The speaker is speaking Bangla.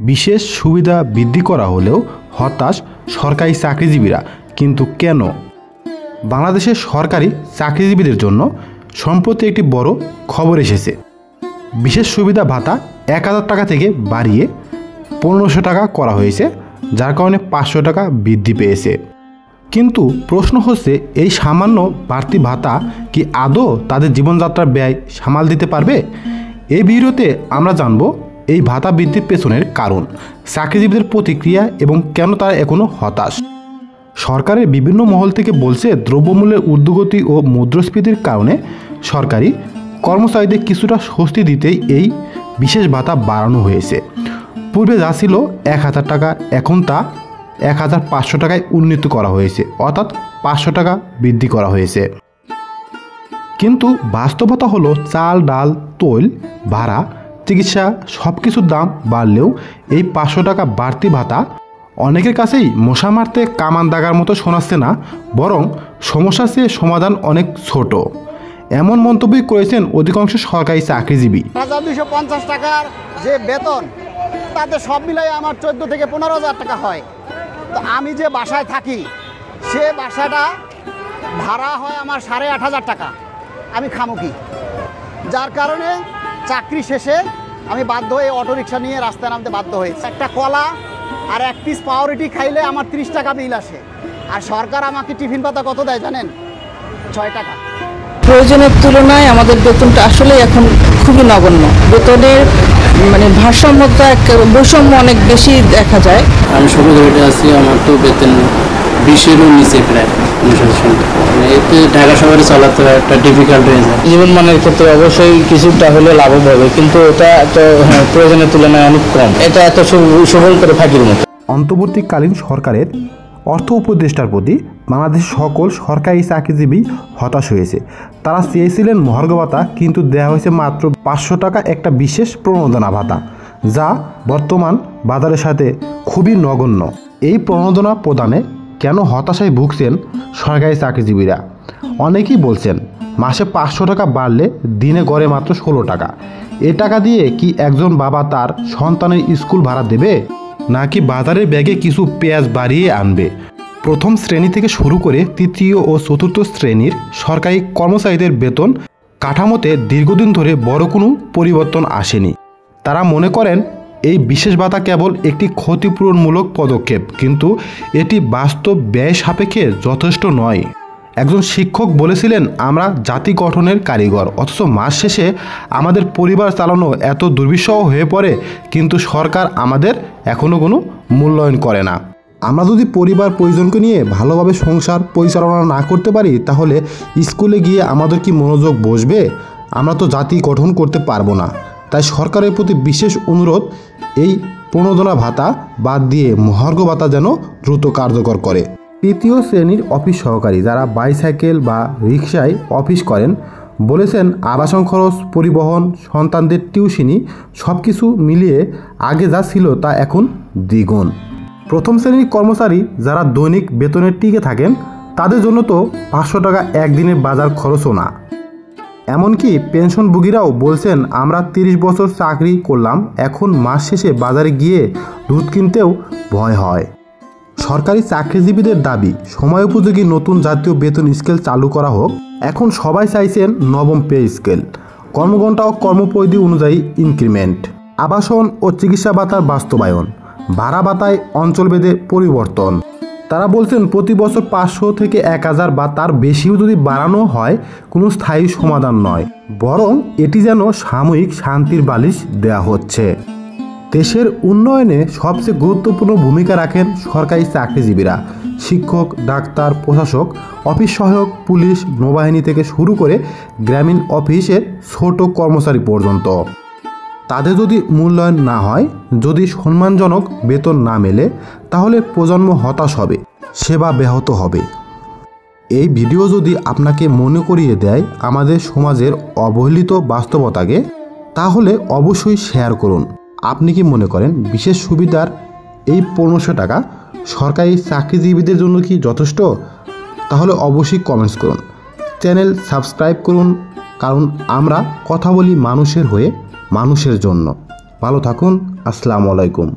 বিশেষ সুবিধা বৃদ্ধি করা হলেও হতাশ সরকারি চাকরিজীবীরা। কিন্তু কেন? বাংলাদেশের সরকারি চাকরিজীবীদের জন্য সম্প্রতি একটি বড় খবর এসেছে। বিশেষ সুবিধা ভাতা 1000 টাকা থেকে বাড়িয়ে 1500 টাকা করা হয়েছে, যার কারণে 500 টাকা বৃদ্ধি পেয়েছে। কিন্তু প্রশ্ন হচ্ছে, এই সামান্য বাড়তি ভাতা কি আদৌ তাদের জীবনযাত্রার ব্যয় সামাল দিতে পারবে? এই ভিডিওতে আমরা জানব এই ভাতা বৃদ্ধির পেছনের কারণ, চাকরিজীবীদের প্রতিক্রিয়া এবং কেন তারা এখনও হতাশ। সরকারের বিভিন্ন মহল থেকে বলছে, দ্রব্যমূল্যের ঊর্ধ্বগতি ও মুদ্রাস্ফীতির কারণে সরকারি কর্মচারীদের কিছুটা স্বস্তি দিতেই এই বিশেষ ভাতা বাড়ানো হয়েছে। পূর্বে যা ছিল 1000 টাকা, এখন তা 1500 টাকায় উন্নীত করা হয়েছে, অর্থাৎ 500 টাকা বৃদ্ধি করা হয়েছে। কিন্তু বাস্তবতা হলো, চাল, ডাল, তৈল, ভাড়া, চিকিৎসা সব কিছুর দাম বাড়লেও এই 500 টাকা বাড়তি ভাতা অনেকের কাছেই মশা মারতে কামান দাগার মতো শোনাচ্ছে না, বরং সমস্যার চেয়ে সমাধান অনেক ছোট। এমন মন্তব্যই করেছেন অধিকাংশ সরকারি চাকরিজীবী। 1250 টাকার যে বেতন, তাতে সব মিলাই আমার 14 থেকে 15,000 টাকা হয়। তো আমি যে বাসায় থাকি, সে বাসাটা ভাড়া হয় আমার 8,500 টাকা। আমি খামো কি? যার কারণে চাকরি শেষে আমি বাধ্য হয়ে অটোরিকশা নিয়ে রাস্তায় নামতে বাধ্য হয়েছি। একটা কলা আর 1 পিস পাউরুটি খাইলে আমার 30 টাকা বিল আসে। আর সরকার আমাকে টিফিন পাতা কত দেয় জানেন? 6 টাকা। প্রয়োজনের তুলনায় আমাদের বেতনটা আসলে এখন খুবই নগণ্য। বেতনের ভারসাম্যতা, বৈষম্য অনেক বেশি দেখা যায়। আমি সব ধরে আছি, আমার তো বেতন 20-এরও নিচে প্রায়। এতে ঢাকা শহরে চালাতে একটা ডিফিকাল্ট হয়ে যায়। জীবনমানের ক্ষেত্রে অবশ্যই কিছুটা হলে লাভব হবে, কিন্তু এটা তো প্রয়োজনের তুলনায় অনেক কম। এটা এত সবল করে ফাঁকির মতো। অন্তর্বর্তীকালীন সরকারের অর্থ উপদেষ্টার প্রতি বাংলাদেশের সকল সরকারি চাকরিজীবী হতাশ হয়েছে। তারা চেয়েছিলেন মহার্ঘ ভাতা, কিন্তু দেওয়া হয়েছে মাত্র 500 টাকা একটা বিশেষ প্রণোদনা ভাতা, যা বর্তমান বাজারের সাথে খুবই নগণ্য। এই প্রণোদনা প্রদানে কেন হতাশায় ভুগছেন সরকারি চাকরিজীবীরা? অনেকেই বলছেন, মাসে 500 টাকা বাড়লে দিনে গড়ে মাত্র 16 টাকা। এ টাকা দিয়ে কি একজন বাবা তার সন্তানের স্কুল ভাড়া দেবে, নাকি বাজারের ব্যাগে কিছু পেঁয়াজ বাড়িয়ে আনবে? প্রথম শ্রেণী থেকে শুরু করে তৃতীয় ও চতুর্থ শ্রেণীর সরকারি কর্মচারীদের বেতন কাঠামোতে দীর্ঘদিন ধরে বড় কোনো পরিবর্তন আসেনি। তারা মনে করেন এই বিশেষ ভাতা কেবল একটি ক্ষতিপূরণমূলক পদক্ষেপ, কিন্তু এটি বাস্তব ব্যয় সাপেক্ষে যথেষ্ট নয়। একজন শিক্ষক বলেছিলেন, আমরা জাতি গঠনের কারিগর, অথচ মাস শেষে আমাদের পরিবার চালানো এত দুর্বিষহ হয়ে পড়ে, কিন্তু সরকার আমাদের এখনও কোনো মূল্যায়ন করে না। আমরা যদি পরিবার পরিজনকে নিয়ে ভালোভাবে সংসার পরিচালনা না করতে পারি, তাহলে স্কুলে গিয়ে আমাদের কি মনোযোগ বসবে? আমরা তো জাতি গঠন করতে পারবো না। তাই সরকারের প্রতি বিশেষ অনুরোধ, এই প্রণোদনা ভাতা বাদ দিয়ে মহার্ঘ ভাতা যেন দ্রুত কার্যকর করে। তৃতীয় শ্রেণীর অফিস সহকারী যারা বাইসাইকেল বা রিকশায় অফিস করেন বলেছেন, আবাসন খরচ, পরিবহন, সন্তানদের টিউশনি সব কিছু মিলিয়ে আগে যা ছিল তা এখন দ্বিগুণ। প্রথম শ্রেণীর কর্মচারী যারা দৈনিক বেতনের টিকে থাকেন, তাদের জন্য তো 500 টাকা একদিনের বাজার খরচও না। এমনকি পেনশনভোগীরাও বলছেন, আমরা 30 বছর চাকরি করলাম, এখন মাস শেষে বাজারে গিয়ে দুধ কিনতেও ভয় হয়। সরকারি চাকরিজীবীদের দাবি, সময় উপযোগী নতুন জাতীয় বেতন স্কেল চালু করা হোক। এখন সবাই চাইছেন নবম পে স্কেল, কর্মঘণ্টা ও কর্মপরিধি অনুযায়ী ইনক্রিমেন্ট, আবাসন ও চিকিৎসা ভাতার বাস্তবায়ন, ভাড়া ভাতায় অঞ্চলভেদে পরিবর্তন। তারা বলছেন, প্রতি বছর 500 থেকে 1000 বা তার বেশিও যদি বাড়ানো হয়, কোনো স্থায়ী সমাধান নয়, বরং এটি যেন সাময়িক শান্তির বালিশ দেওয়া হচ্ছে। দেশের উন্নয়নে সবচেয়ে গুরুত্বপূর্ণ ভূমিকা রাখেন সরকারি চাকরিজীবীরা। শিক্ষক, ডাক্তার, প্রশাসক, অফিস সহায়ক, পুলিশ, নৌবাহিনী থেকে শুরু করে গ্রামীণ অফিসের ছোট কর্মচারী পর্যন্ত। তাদের যদি মূল্যায়ন না হয়, যদি সম্মানজনক বেতন না মেলে, তাহলে প্রজন্ম হতাশ হবে, সেবা ব্যাহত হবে। এই ভিডিও যদি আপনাকে মনে করিয়ে দেয় আমাদের সমাজের অবহেলিত বাস্তবতাকে, তাহলে অবশ্যই শেয়ার করুন। আপনি কি মনে করেন বিশেষ সুবিধার এই 1500 টাকা সরকারি চাকরিজীবীদের জন্য কি যথেষ্ট? তাহলে অবশ্যই কমেন্টস করুন। চ্যানেল সাবস্ক্রাইব করুন, কারণ আমরা কথা বলি মানুষের হয়ে, মানুষের জন্য। ভালো থাকুন। আসসালামু আলাইকুম।